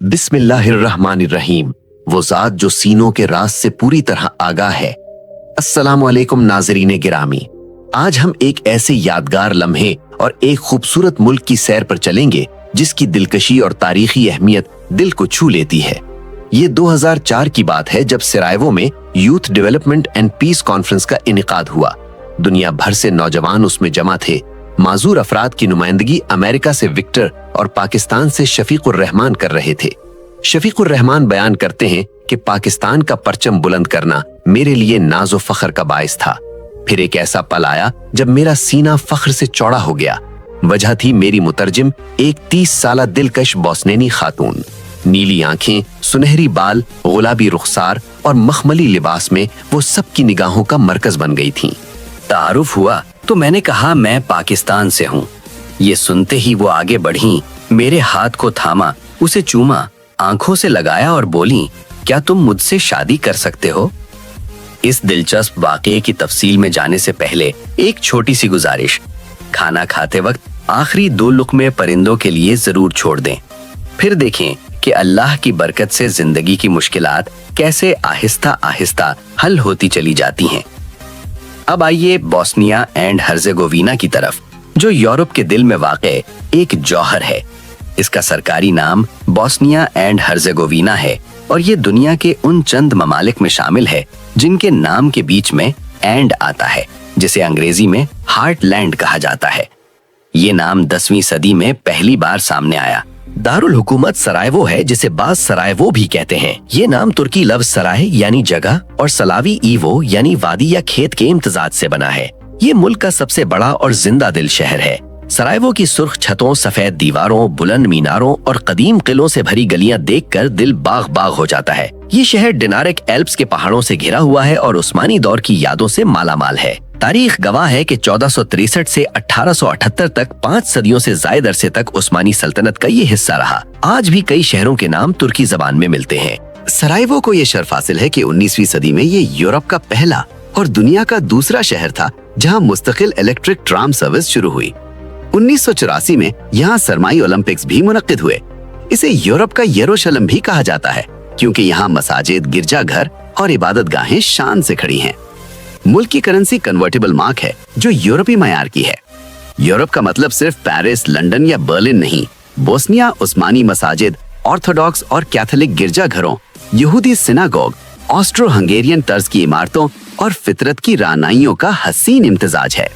बिस्मिल्लाहिर्रहमानिर्रहीम, वो ज़ात जो सीनों के राज से पूरी तरह आगाह है। अस्सलामु अलैकुम नाज़रीन गिरामी, आज हम एक ऐसे यादगार लम्हे और एक खूबसूरत मुल्क की सैर पर चलेंगे जिसकी दिलकशी और तारीखी अहमियत दिल को छू लेती है। ये 2004 की बात है जब सरायवो में youth development and piece conference का इनेकाद हुआ। दुनिया भर से नौजवान उसमें जमा थे। माजूर अफराद की नुमाइंदगी अमेरिका से विक्टर और पाकिस्तान से शफीकुर रहमान कर रहे थे। शफीकुर रहमान बयान करते हैं कि पाकिस्तान का परचम बुलंद करना मेरे लिए नाज़ो फख्र का बाइस था। फिर एक ऐसा पल आया जब मेरा सीना फख्र से चौड़ा हो गया। वजह थी मेरी मुतरजिम, एक 30 साला दिलकश बोस्नियानी खातून। नीली आंखें, सुनहरी बाल, गुलाबी रुखसार और मखमली लिबास में वो सबकी निगाहों का मरकज बन गई थीं। तारुफ हुआ तो मैंने कहा मैं पाकिस्तान से हूँ। ये सुनते ही वो आगे बढ़ी, मेरे हाथ को थामा, उसे चूमा, आंखों से लगाया और बोली, क्या तुम मुझसे शादी कर सकते हो? इस दिलचस्प वाकये की तफसील में जाने से पहले एक छोटी सी गुजारिश, खाना खाते वक्त आखिरी 2 लुक़मे परिंदों के लिए जरूर छोड़ दें। फिर देखें कि अल्लाह की बरकत से जिंदगी की मुश्किलात कैसे आहिस्ता आहिस्ता हल होती चली जाती हैं। अब आइए बोस्निया एंड हर्जेगोविना की तरफ, जो यूरोप के दिल में वाक़े एक जौहर है। इसका सरकारी नाम बोस्निया एंड हर्जेगोविना है और ये दुनिया के उन चंद ममालिक में शामिल है जिनके नाम के बीच में एंड आता है, जिसे अंग्रेजी में हार्टलैंड कहा जाता है। ये नाम 10वीं सदी में पहली बार सामने आया। दारुल हुकूमत सरायवो है, जिसे बाज सरायवो भी कहते हैं। ये नाम तुर्की लफ्ज सराय यानी जगह और सलावी ईवो यानी वादी या खेत के इम्तजाज से बना है। ये मुल्क का सबसे बड़ा और जिंदा दिल शहर है। सरायवो की सुर्ख छतों, सफेद दीवारों, बुलंद मीनारों और कदीम किलों से भरी गलियां देखकर दिल बाग बाग हो जाता है। ये शहर डिनारिक एल्प्स के पहाड़ों से घिरा हुआ है और उस्मानी दौर की यादों से मालामाल है। तारीख गवाह है कि 1463 से 1878 तक 5 सदियों से ज्यादा अरसे तक उस्मानी सल्तनत का ये हिस्सा रहा। आज भी कई शहरों के नाम तुर्की जबान में मिलते हैं। सरायवो को ये शर्फ हासिल है कि 19वीं सदी में ये यूरोप का पहला और दुनिया का दूसरा शहर था जहां मुस्तकिल इलेक्ट्रिक ट्राम सर्विस शुरू हुई। 1984 में यहाँ सरमाई ओलंपिक्स भी मुनक्किद हुए। इसे यूरोप का यरूशलेम भी कहा जाता है क्योंकि यहाँ मसाजिद, गिरजाघर और इबादत गाहें शान से खड़ी हैं। मुल्क की करेंसी कन्वर्टेबल मार्क है जो यूरोपीय मयार की है। यूरोप का मतलब सिर्फ पेरिस, लंदन या बर्लिन नहीं। बोस्निया उस्मानी मसाजिद, ऑर्थोडॉक्स और कैथोलिक गिरजाघरों, यहूदी सिनागोग, ऑस्ट्रो हंगेरियन तर्ज की इमारतों और फितरत की रानाइयों का हसीन इम्तिजाज है।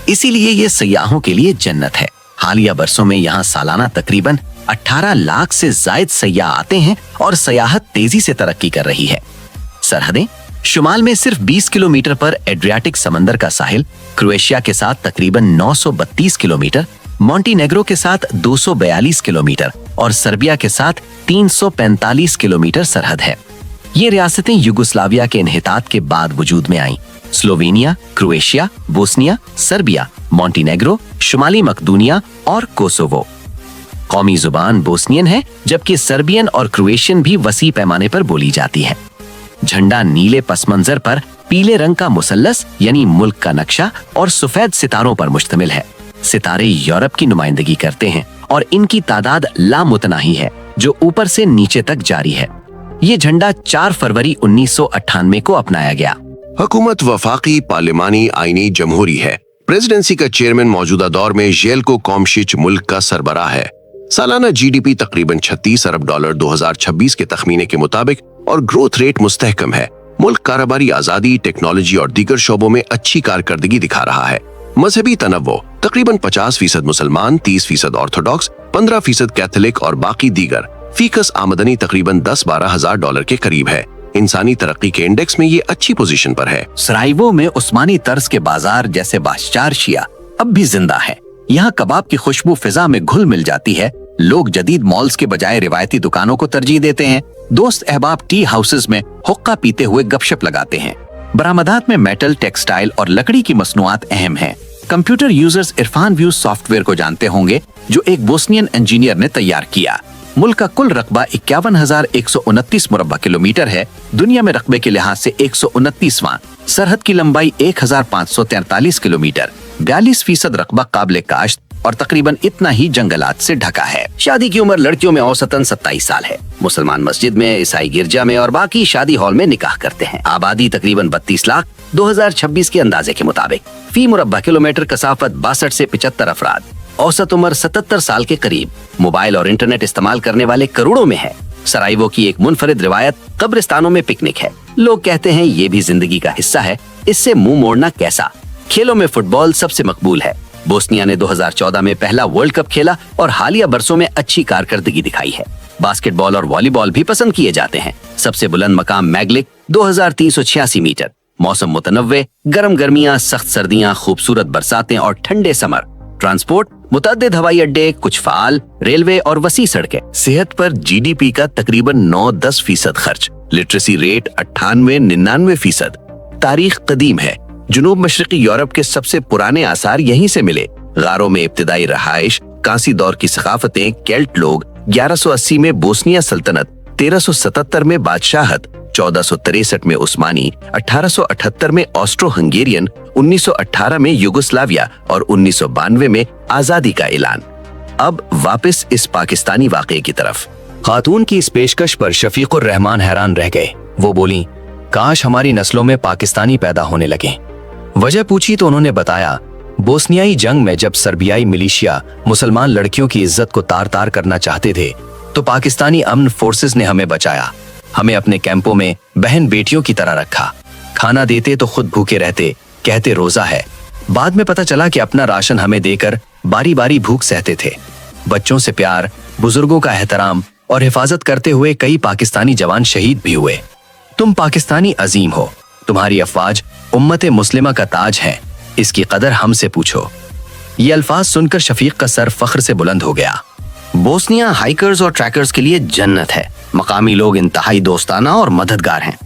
इसीलिए ये सयाहों के लिए जन्नत है। हालिया बरसों में यहाँ सालाना तकरीबन 18 लाख से जायद सयाह आते हैं और सयाहत तेजी से तरक्की कर रही है। सरहदें, शुमाल में सिर्फ 20 किलोमीटर पर एड्रियाटिक समंदर का साहिल क्रोएशिया के साथ तकरीबन 932 किलोमीटर, मॉन्टीनेग्रो के साथ 242 किलोमीटर और सर्बिया के साथ 345 किलोमीटर सरहद है। ये रियासतें युगोस्लाविया के इन्हितात के बाद वजूद में आईं। स्लोवेनिया, क्रोएशिया, बोस्निया, सर्बिया, मॉन्टीनेग्रो, शुमाली मकदूनिया और कोसोवो। कौमी जुबान बोस्नियन है, जबकि सर्बियन और क्रोएशियन भी वसी पैमाने पर बोली जाती है। झंडा नीले पसमंजर पर पीले रंग का मुसल्लस यानी मुल्क का नक्शा और सफेद सितारों पर मुश्तमिल है। सितारे यूरोप की नुमाइंदगी करते हैं और इनकी तादाद लामुतनाही है जो ऊपर से नीचे तक जारी है। ये झंडा 4 फरवरी 1998 को अपनाया गया। हुकूमत वफाकी पार्लिमानी आईनी जमहूरी है। प्रेसिडेंसी का चेयरमैन मौजूदा दौर में जेल्को कॉमशिच मुल्क का सरबराह है। सालाना जीडीपी तकरीबन 36 अरब डॉलर 2026 के तखमीने के मुताबिक और ग्रोथ रेट मुस्तहकम है। मुल्क कारोबारी आजादी, टेक्नोलॉजी और दीगर शोबों में अच्छी कारकर्दगी दिखा रहा है। मजहबी तनव्वो तकरीबन 50% मुसलमान, 30% ऑर्थोडॉक्स, 15% कैथोलिक और बाकी दीगर। फीकस आमदनी तकरीबन 10-12 हजार डॉलर के करीब है। इंसानी तरक्की के इंडेक्स में ये अच्छी पोजीशन पर है। सरायवो में उस्मानी तर्ज के बाजार जैसे बाशचार शिया अब भी जिंदा है। यहाँ कबाब की खुशबू फिजा में घुल मिल जाती है। लोग जदीद मॉल्स के बजाय रिवायती दुकानों को तरजीह देते हैं। दोस्त अहबाब टी हाउसेज में हुक्का पीते हुए गपशप लगाते हैं। बरामदात में मेटल, टेक्सटाइल और लकड़ी की मसनूआत अहम हैं। Computer users Irfan view software को जानते होंगे जो एक बोस्नियन इंजीनियर ने तैयार किया। मुल्क का कुल रकबा 51,129 मुरब्बा किलोमीटर है। दुनिया में रकबे के लिहाज से 129वां। सरहद की लंबाई 1,543 किलोमीटर। 42% रकबा काबिल काश्त और तकरीबन इतना ही जंगलात से ढका है। शादी की उम्र लड़कियों में औसतन 27 साल है। मुसलमान मस्जिद में, ईसाई गिरजा में और बाकी शादी हॉल में निकाह करते हैं। आबादी तकरीबन 32 लाख 2026 के अंदाजे के मुताबिक। फी मुरब्बा किलोमीटर कसाफत 62 से 75 अफराद। औसत उम्र 77 साल के करीब। मोबाइल और इंटरनेट इस्तेमाल करने वाले करोड़ों में है। सराइवो की एक मुनफरिद रिवायत कब्रिस्तानों में पिकनिक है। लोग कहते हैं ये भी जिंदगी का हिस्सा है, इससे मुंह मोड़ना कैसा। खेलों में फुटबॉल सबसे मकबूल है। बोस्निया ने 2014 में पहला वर्ल्ड कप खेला और हालिया बरसों में अच्छी कारकर्दगी दिखाई है। बास्केटबॉल और वॉलीबॉल भी पसंद किए जाते हैं। सबसे बुलंद मकाम मैग्लिक 2386 मीटर। मौसम मुतनव्वे, गर्म गर्मियां, सख्त सर्दियां, खूबसूरत बरसातें और ठंडे समर। ट्रांसपोर्ट, मुतअद्दिद हवाई अड्डे, कुछ फाल रेलवे और वसी सड़कें। सेहत पर जीडीपी का तकरीबन 9-10% खर्च। Literacy rate 98-99%। तारीख कदीम है। जुनूब मशरकी यूरोप के सबसे पुराने आसार यहीं से मिले। गारों में इब्तिदाई रहाइश, कांसी दौर की सकाफतें, केल्ट लोग। 1180 में बोस्निया सल्तनत, 1377 में बादशाहत, 1463 में उस्मानी, 1878 में ऑस्ट्रो हंगेरियन, 1918 में युगोस्लाविया और 1992 में आजादी का ऐलान। अब वापस इस पाकिस्तानी वाकये की तरफ। खातून की इस पेशकश पर शफीकुर रहमान हैरान रह गए। वो बोली, काश हमारी नस्लों में पाकिस्तानी पैदा होने लगे। वजह पूछी तो उन्होंने बताया, बोस्नियाई जंग में जब सर्बियाई मिलिशिया मुसलमान लड़कियों की इज्जत को तार तार करना चाहते थे तो पाकिस्तानी अमन फोर्सेस ने हमें बचाया। हमें अपने कैंपों में बहन बेटियों की तरह रखा। खाना देते तो खुद भूखे रहते, कहते रोजा है। बाद में पता चला कि अपना राशन हमें देकर बारी बारी भूख सहते थे। बच्चों से प्यार, बुजुर्गों का एहतराम और हिफाजत करते हुए कई पाकिस्तानी जवान शहीद भी हुए। तुम पाकिस्तानी अजीम हो। तुम्हारी अफवाज उम्मत मुस्लिमा का ताज है। इसकी कदर हमसे पूछो। ये अल्फाज सुनकर शफीक का सर फख्र से बुलंद हो गया। बोस्निया हाइकर्स और ट्रैकर्स के लिए जन्नत है। मकामी लोग इंतहाई दोस्ताना और मददगार हैं।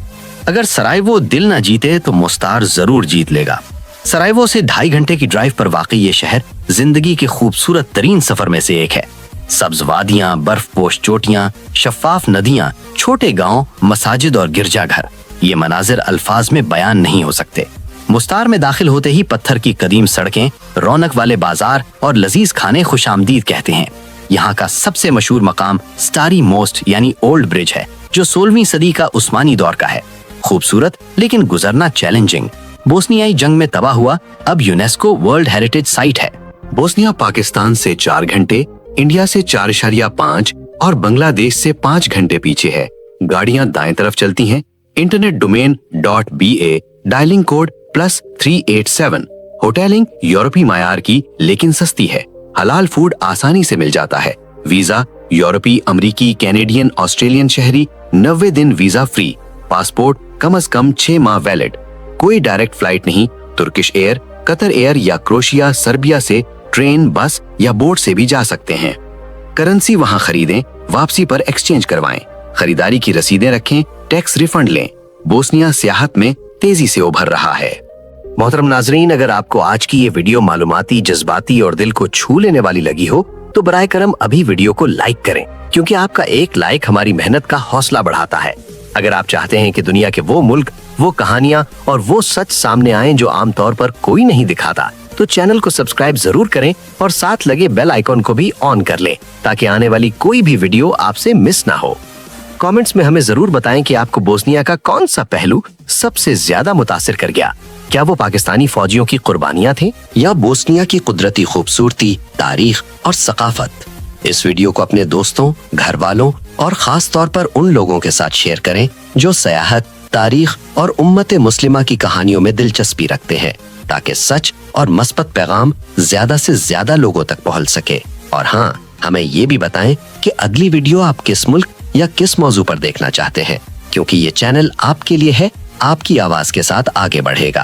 अगर सराइवो दिल न जीते तो मुस्तार जरूर जीत लेगा। सराइवो से 2.5 घंटे की ड्राइव पर वाक़ई ये शहर जिंदगी के खूबसूरत तरीन सफर में से एक है। सब्ज वादियां, बर्फपोश चोटियां, शफाफ नदियां, छोटे गांव, मसाजिद और गिरजाघर, ये मनाजिर अल्फाज में बयान नहीं हो सकते। मुस्तार में दाखिल होते ही पत्थर की कदीम सड़कें, रौनक वाले बाजार और लजीज खाने खुशामदीद कहते हैं। यहाँ का सबसे मशहूर मकाम स्टारी मोस्ट यानी ओल्ड ब्रिज है, जो 16वीं सदी का उस्मानी दौर का है। खूबसूरत लेकिन गुजरना चैलेंजिंग। बोस्नियाई जंग में तबाह हुआ, अब यूनेस्को वर्ल्ड हेरिटेज साइट है। बोस्निया पाकिस्तान से 4 घंटे, इंडिया से 4.5 और बांग्लादेश से 5 घंटे पीछे है। गाड़ियां दाएं तरफ चलती हैं। Internet domain .ba, dialing code +387। होटलिंग यूरोपीय मायार की लेकिन सस्ती है। हलाल फूड आसानी से मिल जाता है। वीजा यूरोपीय, अमरीकी, कैनेडियन, ऑस्ट्रेलियन शहरी 90 दिन वीजा फ्री। पासपोर्ट कम से कम 6 माह वैलिड। कोई डायरेक्ट फ्लाइट नहीं। तुर्किश एयर, कतर एयर या क्रोशिया, सर्बिया से ट्रेन, बस या बोट से भी जा सकते हैं। करेंसी वहां खरीदें, वापसी पर एक्सचेंज करवाएं। खरीदारी की रसीदें रखें, टैक्स रिफंड लें। बोस्निया सियाहत में तेजी से उभर रहा है। मोहतरम नाजरीन, अगर आपको आज की ये वीडियो मालूमाती, जज्बाती और दिल को छू लेने वाली लगी हो तो बराए करम अभी वीडियो को लाइक करें, क्योंकि आपका एक लाइक हमारी मेहनत का हौसला बढ़ाता है। अगर आप चाहते हैं कि दुनिया के वो मुल्क, वो कहानियां और वो सच सामने आए जो आमतौर पर कोई नहीं दिखाता, तो चैनल को सब्सक्राइब जरूर करें और साथ लगे बेल आइकॉन को भी ऑन कर लें, ताकि आने वाली कोई भी वीडियो आपसे मिस ना हो। कमेंट्स में हमें जरूर बताएं कि आपको बोस्निया का कौन सा पहलू सबसे ज्यादा मुतासिर कर गया। क्या वो पाकिस्तानी फौजियों की कुर्बानियां थे या बोस्निया की कुदरती खूबसूरती, तारीख और सकाफत। इस वीडियो को अपने दोस्तों, घर वालों और खास तौर पर उन लोगों के साथ शेयर करें जो सयाहत, तारीख और उम्मत मुस्लिमा की कहानियों में दिलचस्पी रखते हैं, ताकि सच और मस्बत पैगाम ज्यादा से ज्यादा लोगों तक पहुंच सके। और हाँ, हमें ये भी बताएं कि अगली वीडियो आप किस मुल्क या किस मौजू पर देखना चाहते हैं, क्योंकि ये चैनल आपके लिए है। आपकी आवाज के साथ आगे बढ़ेगा।